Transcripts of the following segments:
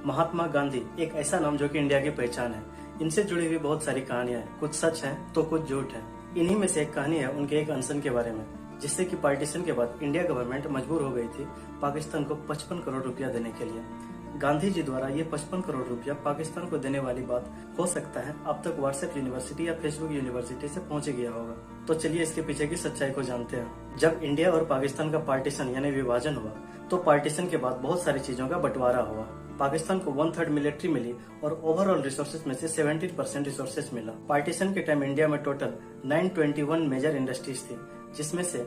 महात्मा गांधी एक ऐसा नाम जो कि इंडिया की पहचान है। इनसे जुड़ी हुई बहुत सारी कहानियां हैं, कुछ सच हैं तो कुछ झूठ है। इन्हीं में से एक कहानी है उनके एक अनशन के बारे में, जिससे कि पार्टीशन के बाद इंडिया गवर्नमेंट मजबूर हो गई थी पाकिस्तान को 55 करोड़ रुपया देने के लिए। गांधी जी द्वारा ये 55 करोड़ रुपया पाकिस्तान को देने वाली बात हो सकता है अब तक व्हाट्सएप यूनिवर्सिटी या फेसबुक यूनिवर्सिटी से पहुंच गया होगा। तो चलिए इसके पीछे की सच्चाई को जानते हैं। जब इंडिया और पाकिस्तान का पार्टीशन यानी विभाजन हुआ तो पार्टीशन के बाद बहुत सारी चीजों का बंटवारा हुआ। पाकिस्तान को 1/3 मिलिट्री मिली और ओवरऑल रिसोर्सेज में से 17% रिसोर्सेज मिला। पार्टीशन के टाइम इंडिया में टोटल 921 मेजर इंडस्ट्रीज थी, जिसमें से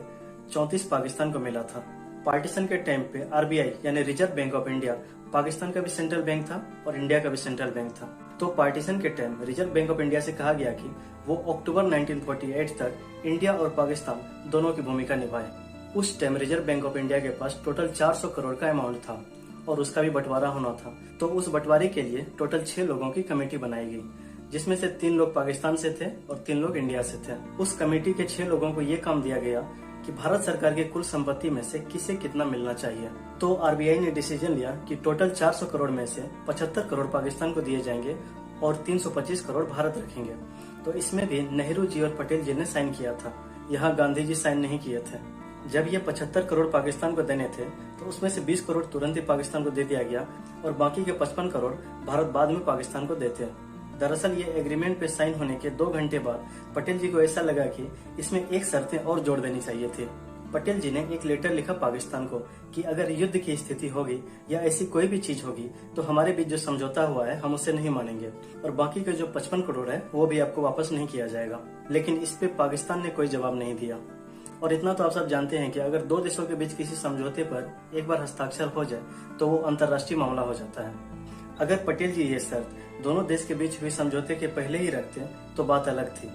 34 पाकिस्तान को मिला था। पार्टीशन के टाइम पे आरबीआई यानी reserve bank of India Pakistan का भी सेंट्रल बैंक था और इंडिया का भी सेंट्रल बैंक था। तो पार्टीशन के time reserve bank of India से कहा गया कि वो अक्टूबर 1948 तक इंडिया और पाकिस्तान दोनों की भूमिका निभाए। उस time reserve bank of India के पास टोटल 400 करोड़ का अमाउंट था और उसका भी बंटवारा होना था। तो उस बंटवारे के लिए टोटल 6 लोगों की कमेटी बनाई गई, जिसमें से 3 लोग पाकिस्तान से थे और 3 लोग इंडिया से थे। उस कमेटी के 6 लोगों को ये काम दिया गया कि भारत सरकार की कुल संपत्ति में से किसे कितना मिलना चाहिए। तो आरबीआई ने डिसीजन लिया कि टोटल 400 करोड़ में से 75 करोड़ पाकिस्तान को दिए जाएंगे और 325 करोड़ भारत रखेंगे। तो इसमें भी नेहरू जी और पटेल जी ने साइन किया था, यहाँ गांधी जी साइन नहीं किए थे। जब ये 75 करोड़ पाकिस्तान को देने थे तो उसमें से 20 करोड़ तुरंत ही पाकिस्तान को दे दिया गया और बाकी के 55 करोड़ भारत बाद में पाकिस्तान को देते। दरअसल ये एग्रीमेंट पे साइन होने के 2 घंटे बाद पटेल जी को ऐसा लगा कि इसमें एक शर्तें और जोड़ देनी चाहिए थी। पटेल जी ने एक लेटर लिखा पाकिस्तान को कि अगर युद्ध की स्थिति होगी या ऐसी कोई भी चीज होगी तो हमारे बीच जो समझौता हुआ है हम उसे नहीं मानेंगे और बाकी के जो 55 करोड़ है वो भी आपको वापस नहीं किया जाएगा। लेकिन इस पे पाकिस्तान ने कोई जवाब नहीं दिया। और इतना तो आप सब जानते हैं कि अगर 2 देशों के बीच किसी समझौते पर एक बार हस्ताक्षर हो जाए तो वो अंतर्राष्ट्रीय मामला हो जाता है। अगर पटेल जी ये शर्त दोनों देश के बीच हुई समझौते के पहले ही रखते तो बात अलग थी।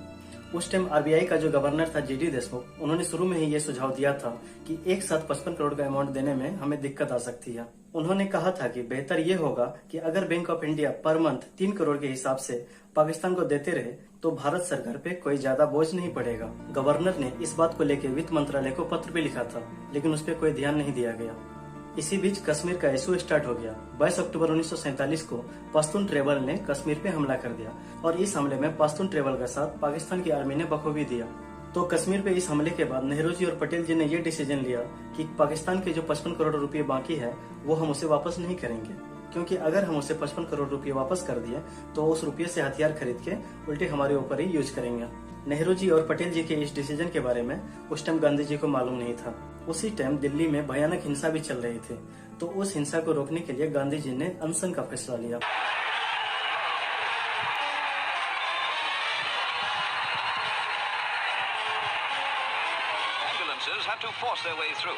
उस टाइम आरबीआई का जो गवर्नर था जीडी देशमुख, उन्होंने शुरू में ही ये सुझाव दिया था कि एक साथ 55 करोड़ का अमाउंट देने में हमें दिक्कत आ सकती है। उन्होंने कहा था कि बेहतर ये होगा कि अगर bank of India per month 3 crore के हिसाब से पाकिस्तान को देते रहे तो भारत सरकार पे कोई ज्यादा बोझ नहीं पड़ेगा। गवर्नर ने इस बात को लेकर वित्त मंत्रालय को पत्र भी लिखा था, लेकिन उस पर कोई ध्यान नहीं दिया गया। इसी बीच कश्मीर का इशू स्टार्ट हो गया। 22 अक्टूबर 1947 को पश्तून ट्रेबल ने कश्मीर पे हमला कर दिया और इस हमले में पश्तून ट्रेबल का साथ पाकिस्तान की आर्मी ने बखूबी दिया। तो कश्मीर पे इस हमले के बाद नेहरू जी और पटेल जी ने ये डिसीजन लिया कि पाकिस्तान के जो 55 करोड़ रुपए बाकी है वो हम उसे वापस नहीं करेंगे, क्योंकि अगर हम उसे 55 करोड़ रुपए वापस कर दिए तो उस रुपये से हथियार खरीद के उल्टे हमारे ऊपर ही यूज करेंगे। नेहरू जी और पटेल जी के इस डिसीजन के बारे में उस टाइम गांधी जी को मालूम नहीं था। उसी टाइम दिल्ली में भयानक हिंसा भी चल रही थी, तो उस हिंसा को रोकने के लिए गांधी जी ने अनशन का फैसला लिया। Ambulances had to force their way through.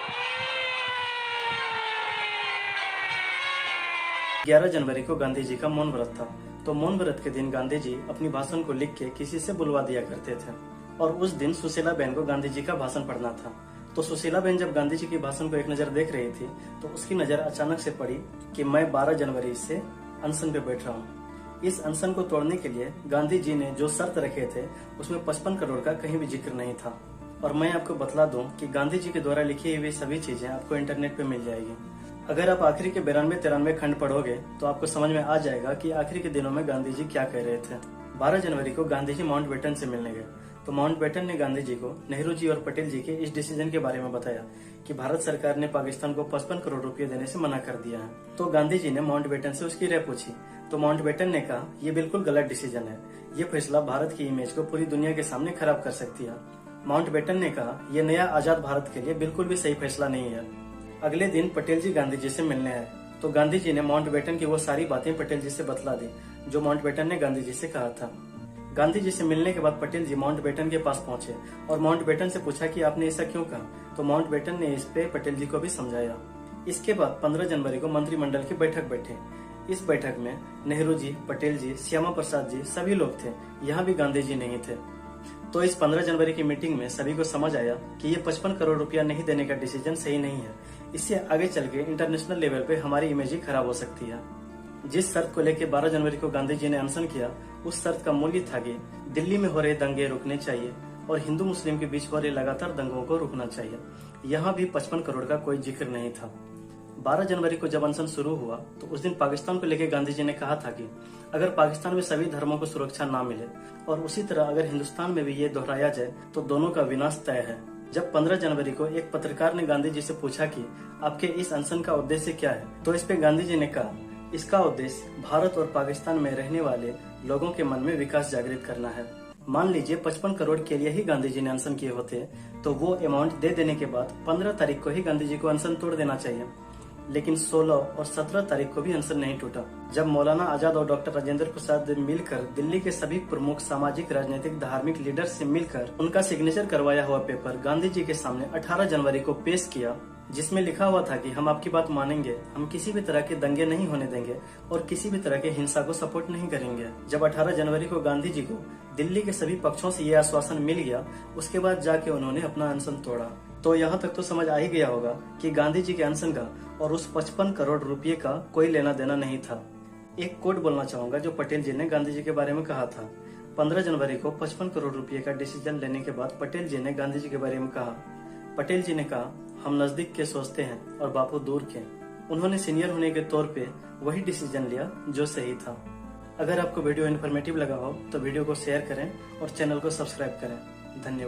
11 जनवरी को गांधी जी का मौन व्रत था, तो मौन व्रत के दिन गांधी जी अपनी भाषण को लिख के किसी से बुलवा दिया करते थे और उस दिन सुशीला बहन को गांधी जी का भाषण पढ़ना था। तो सुशीला बहन जब गांधी जी की भाषण को एक नजर देख रही थी तो उसकी नजर अचानक से पड़ी कि मैं 12 जनवरी से अनशन पे बैठ रहा हूँ। इस अनशन को तोड़ने के लिए गांधी जी ने जो शर्त रखे थे उसमें 55 करोड़ का कहीं भी जिक्र नहीं था। और मैं आपको बतला दूं कि गांधी जी के द्वारा लिखी हुई सभी चीजें आपको इंटरनेट पे मिल जाएगी। अगर आप आखिरी के 92-93 खंड पढ़ोगे तो आपको समझ में आ जाएगा कि आखिरी के दिनों में गांधी जी क्या कह रहे थे। 12 जनवरी को गांधी जी माउंटबेटन से मिलने गए, तो माउंटबेटन ने गांधी जी को नेहरू जी और पटेल जी के इस डिसीजन के बारे में बताया कि भारत सरकार ने पाकिस्तान को 55 करोड़ रुपए देने से मना कर दिया है। तो गांधी जी ने माउंटबेटन से उसकी राय पूछी, तो माउंटबेटन ने कहा ये बिल्कुल गलत डिसीजन है, ये फैसला भारत की इमेज को पूरी दुनिया के सामने खराब कर सकती है। माउंटबेटन ने कहा ये नया आजाद भारत के लिए बिल्कुल भी सही फैसला नहीं है। अगले दिन पटेल जी गांधी जी से मिलने आए, तो गांधी जी ने माउंटबेटन की वो सारी बातें पटेल जी से बतला दी जो माउंटबेटन ने गांधी जी से कहा था। गांधी जी से मिलने के बाद पटेल जी माउंटबेटन के पास पहुंचे और माउंटबेटन से पूछा कि आपने ऐसा क्यों कहा, तो माउंटबेटन ने इस पे पटेल जी को भी समझाया। इसके बाद 15 जनवरी को मंत्रिमंडल की बैठक बैठे। इस बैठक में नेहरू जी, पटेल जी, श्यामा प्रसाद जी सभी लोग थे, यहाँ भी गांधी जी नहीं थे। तो इस 15 जनवरी की मीटिंग में सभी को समझ आया कि ये 55 करोड़ रुपया नहीं देने का डिसीजन सही नहीं है। इससे आगे चल के इंटरनेशनल लेवल पे हमारी इमेज ही खराब हो सकती है। जिस शर्त को लेकर 12 जनवरी को गांधी जी ने अनशन किया, उस शर्त का मूल्य था कि दिल्ली में हो रहे दंगे रुकने चाहिए और हिंदू मुस्लिम के बीच हो रहे लगातार दंगों को रुकना चाहिए। यहाँ भी 55 करोड़ का कोई जिक्र नहीं था। 12 जनवरी को जब अनशन शुरू हुआ तो उस दिन पाकिस्तान को लेकर गांधी जी ने कहा था कि अगर पाकिस्तान में सभी धर्मों को सुरक्षा ना मिले और उसी तरह अगर हिंदुस्तान में भी ये दोहराया जाए तो दोनों का विनाश तय है। जब 15 जनवरी को एक पत्रकार ने गांधी जी से पूछा कि आपके इस अनशन का उद्देश्य क्या है, तो इस पे गांधी जी ने कहा, इसका उद्देश्य भारत और पाकिस्तान में रहने वाले लोगों के मन में विकास जागृत करना है। मान लीजिए 55 करोड़ के लिए ही गांधी जी ने अनशन किए होते तो वो अमाउंट दे देने के बाद 15 तारीख को ही गांधी जी को अनशन तोड़ देना चाहिए, लेकिन 16 और 17 तारीख को भी अनशन नहीं टूटा। जब मौलाना आजाद और डॉक्टर राजेंद्र प्रसाद मिलकर दिल्ली के सभी प्रमुख सामाजिक, राजनीतिक, धार्मिक लीडर से मिलकर उनका सिग्नेचर करवाया हुआ पेपर गांधी जी के सामने 18 जनवरी को पेश किया, जिसमें लिखा हुआ था कि हम आपकी बात मानेंगे, हम किसी भी तरह के दंगे नहीं होने देंगे और किसी भी तरह के हिंसा को सपोर्ट नहीं करेंगे। जब 18 जनवरी को गांधी जी को दिल्ली के सभी पक्षों से ये आश्वासन मिल गया, उसके बाद जाके उन्होंने अपना अनशन तोड़ा। तो यहाँ तक तो समझ आ ही गया होगा कि गांधी जी के अनशन का और उस 55 करोड़ रुपये का कोई लेना देना नहीं था। एक कोट बोलना चाहूंगा जो पटेल जी ने गांधी जी के बारे में कहा था। 15 जनवरी को 55 करोड़ रुपये का डिसीजन लेने के बाद पटेल जी ने गांधी जी के बारे में कहा। पटेल जी ने कहा, हम नजदीक के सोचते हैं और बापू दूर के। उन्होंने सीनियर होने के तौर पे वही डिसीजन लिया जो सही था। अगर आपको वीडियो इन्फॉर्मेटिव लगा हो तो वीडियो को शेयर करें और चैनल को सब्सक्राइब करें। धन्यवाद।